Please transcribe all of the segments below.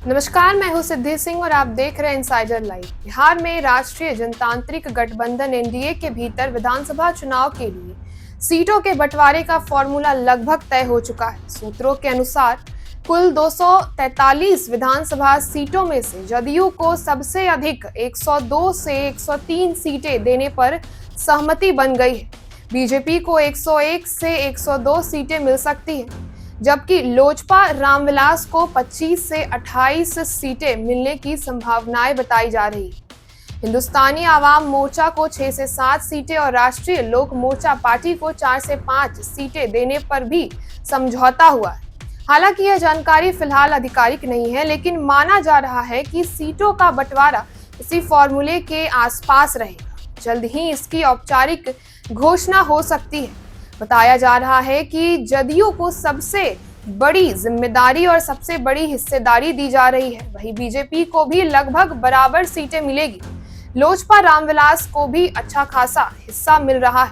नमस्कार, मैं हूं सिद्धि सिंह और आप देख रहे हैं इनसाइडर लाइव। बिहार में राष्ट्रीय जनतांत्रिक गठबंधन एनडीए के भीतर विधानसभा चुनाव के लिए सीटों के बंटवारे का फॉर्मूला लगभग तय हो चुका है। सूत्रों के अनुसार कुल 243 विधानसभा सीटों में से जदयू को सबसे अधिक 102 से 103 सीटें देने पर सहमति बन गई है। बीजेपी को 101 से 102 सीटें मिल सकती है, जबकि लोजपा रामविलास को 25 से 28 सीटें मिलने की संभावनाएं बताई जा रही है। हिंदुस्तानी आवाम मोर्चा को 6 से 7 सीटें और राष्ट्रीय लोक मोर्चा पार्टी को 4 से 5 सीटें देने पर भी समझौता हुआ है। हालांकि यह जानकारी फिलहाल आधिकारिक नहीं है, लेकिन माना जा रहा है कि सीटों का बंटवारा इसी फॉर्मूले के आसपास रहेगा। जल्द ही इसकी औपचारिक घोषणा हो सकती है। बताया जा रहा है कि जदयू को सबसे बड़ी जिम्मेदारी और सबसे बड़ी हिस्सेदारी दी जा रही है, वहीं बीजेपी को भी लगभग बराबर सीटें मिलेगी। लोजपा रामविलास को भी अच्छा खासा हिस्सा मिल रहा है,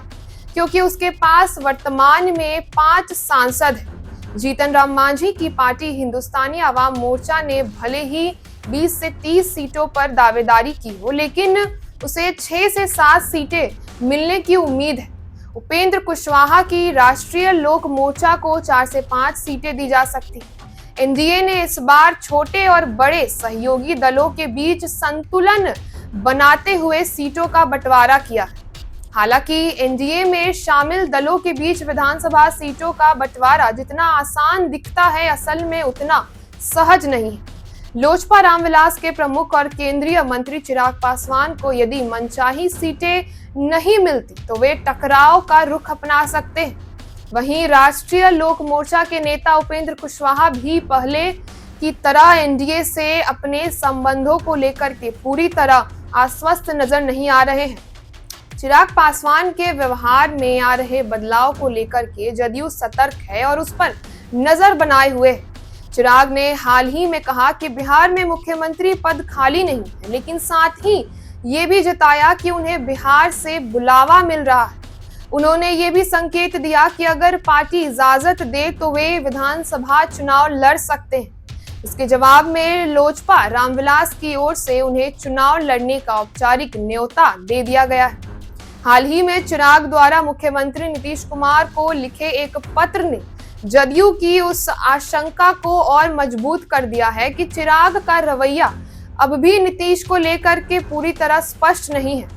क्योंकि उसके पास वर्तमान में 5 सांसद हैं। जीतन राम मांझी की पार्टी हिंदुस्तानी आवाम मोर्चा ने भले ही 20 से 30 सीटों पर दावेदारी की हो, लेकिन उसे 6 से 7 सीटें मिलने की उम्मीद है। उपेंद्र कुशवाहा की राष्ट्रीय लोक मोर्चा को 4 से 5 सीटें दी जा सकती हैं। एनडीए ने इस बार छोटे और बड़े सहयोगी दलों के बीच संतुलन बनाते हुए सीटों का बंटवारा किया है। हालांकि एनडीए में शामिल दलों के बीच विधानसभा सीटों का बंटवारा जितना आसान दिखता है, असल में उतना सहज नहीं है। लोजपा रामविलास के प्रमुख और केंद्रीय मंत्री चिराग पासवान को यदि मनचाही सीटें नहीं मिलती तो वे टकराव का रुख अपना सकते हैं। वहीं राष्ट्रीय लोक मोर्चा के नेता उपेंद्र कुशवाहा भी पहले की तरह एनडीए से अपने संबंधों को लेकर के पूरी तरह आश्वस्त नजर नहीं आ रहे हैं। चिराग पासवान के व्यवहार में आ रहे बदलाव को लेकर के जदयू सतर्क है और उस पर नजर बनाए हुए है। चिराग ने हाल ही में कहा कि बिहार में मुख्यमंत्री पद खाली नहीं है, लेकिन साथ ही ये भी जताया कि उन्हें बिहार से बुलावा मिल रहा है। उन्होंने ये भी संकेत दिया कि अगर पार्टी इजाजत दे तो वे विधानसभा चुनाव लड़ सकते हैं। इसके जवाब में लोजपा रामविलास की ओर से उन्हें चुनाव लड़ने का औपचारिक न्योता दे दिया गया है। हाल ही में चिराग द्वारा मुख्यमंत्री नीतीश कुमार को लिखे एक पत्र ने जदयू की उस आशंका को और मजबूत कर दिया है कि चिराग का रवैया अब भी नीतीश को लेकर के पूरी तरह स्पष्ट नहीं है।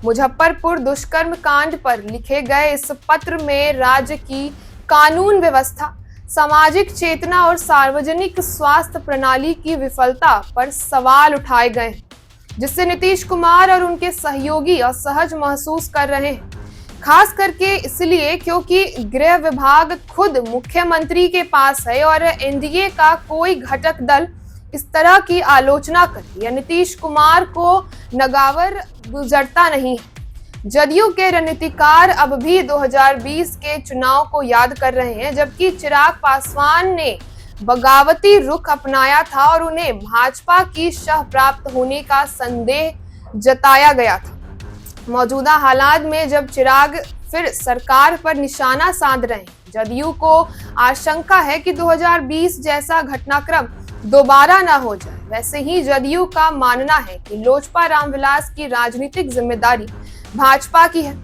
मुजफ्फरपुर दुष्कर्म कांड पर लिखे गए इस पत्र में राज्य की कानून व्यवस्था, सामाजिक चेतना और सार्वजनिक स्वास्थ्य प्रणाली की विफलता पर सवाल उठाए गए हैं, जिससे नीतीश कुमार और उनके सहयोगी असहज महसूस कर रहे हैं। खास करके इसलिए क्योंकि गृह विभाग खुद मुख्यमंत्री के पास है और एनडीए का कोई घटक दल इस तरह की आलोचना करे या नीतीश कुमार को नगावर गुजरता नहीं है। जदयू के रणनीतिकार अब भी 2020 के चुनाव को याद कर रहे हैं, जबकि चिराग पासवान ने बगावती रुख अपनाया था और उन्हें भाजपा की शह प्राप्त होने का संदेह जताया गया था। मौजूदा हालात में जब चिराग फिर सरकार पर निशाना साध रहे हैं, जदयू को आशंका है कि 2020 जैसा घटनाक्रम दोबारा ना हो जाए। वैसे ही जदयू का मानना है कि लोजपा रामविलास की राजनीतिक जिम्मेदारी भाजपा की है।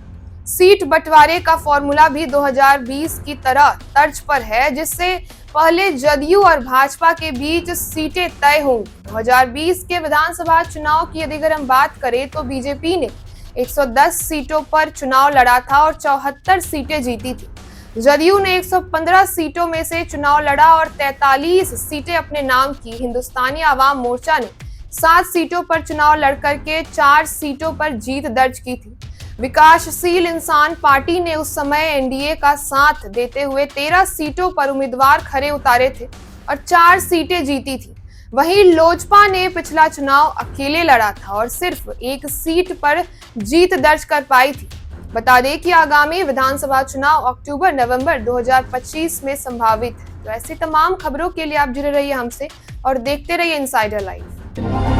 सीट बंटवारे का फॉर्मूला भी 2020 की तरह तर्ज पर है, जिससे पहले जदयू और भाजपा के बीच सीटें तय होंगी। 2020 के विधानसभा चुनाव की यदि अगर हम बात करें तो बीजेपी ने 110 सीटों पर चुनाव लड़ा था और 74 सीटें जीती थी। जदयू ने 115 सीटों में से चुनाव लड़ा और 43 सीटें अपने नाम की। हिंदुस्तानी आवाम मोर्चा ने 7 सीटों पर चुनाव लड़कर के 4 सीटों पर जीत दर्ज की थी। विकासशील इंसान पार्टी ने उस समय एनडीए का साथ देते हुए 13 सीटों पर उम्मीदवार खड़े उतारे थे और 4 सीटें जीती थी। वहीं लोजपा ने पिछला चुनाव अकेले लड़ा था और सिर्फ 1 सीट पर जीत दर्ज कर पाई थी। बता दें कि आगामी विधानसभा चुनाव अक्टूबर-नवंबर 2025 में संभावित है। तो ऐसी तमाम खबरों के लिए आप जुड़े रहिए हमसे और देखते रहिए इनसाइडर लाइव।